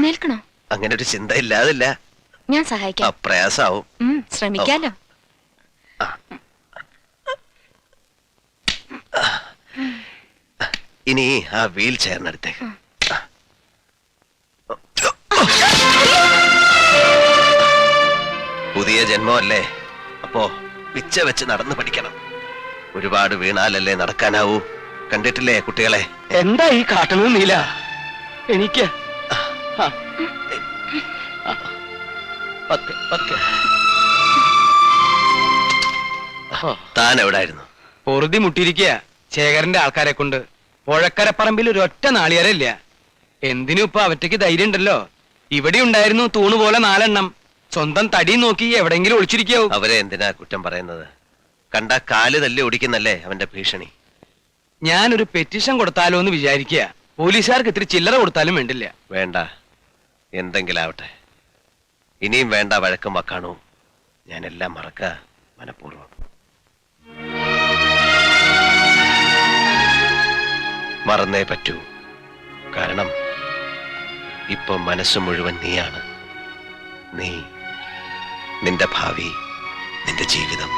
എഴുന്നേൽക്കണോ? അങ്ങനെ ഒരു ചിന്ത ഇല്ലാതില്ല. ഞാൻ സഹായിക്കാം. പ്രയാസാവും. ശ്രമിക്കാലോ. ഇനി ആ വീൽ ചെയറിനടുത്തേക്ക്. പുതിയ ജന്മമല്ലേ, അപ്പോ പിച്ച വെച്ച് നടന്നു പഠിക്കണം. ഒരുപാട് വീണാലല്ലേ നടക്കാനാവൂ. കണ്ടിട്ടില്ലേ കുട്ടികളെ? എന്താ ഈ കാട്ടണത് നീല? എനിക്ക് താൻ എവിടായിരുന്നു? പൊറുതി മുട്ടിയിരിക്കുക ശേഖരന്റെ ആൾക്കാരെ കൊണ്ട്. പുഴക്കരപ്പറമ്പിൽ ഒരൊറ്റ നാളികേരമില്ല. എന്തിനും ഇപ്പൊ അവറ്റയ്ക്ക് ധൈര്യം ഉണ്ടല്ലോ. ഇവിടെ ഉണ്ടായിരുന്നു തൂണ് പോലെ 4 എണ്ണം. സ്വന്തം തടി നോക്കി എവിടെങ്കിലും ഒളിച്ചിരിക്കാവും. അവരെ എന്തിനാ കുറ്റം പറയുന്നത്? കണ്ട കാല് തല്ലി ഓടിക്കുന്നല്ലേ അവന്റെ ഭീഷണി. ഞാനൊരു പെറ്റീഷൻ കൊടുത്താലോ എന്ന് വിചാരിക്കുക. പോലീസുകാർക്ക് ഇത്തിരി ചില്ലറ കൊടുത്താലും വേണ്ടില്ല. വേണ്ട, എന്തെങ്കിലും ആവട്ടെ. ഇനിയും വേണ്ട വഴക്കും വക്കാണോ. ഞാനെല്ലാം മറക്ക മനഃപൂർവ്വം. മറന്നേ പറ്റൂ. കാരണം ഇപ്പൊ മനസ്സ് മുഴുവൻ നീയാണ്. നീ, നിന്റെ ഭാവി, നിന്റെ ജീവിതം.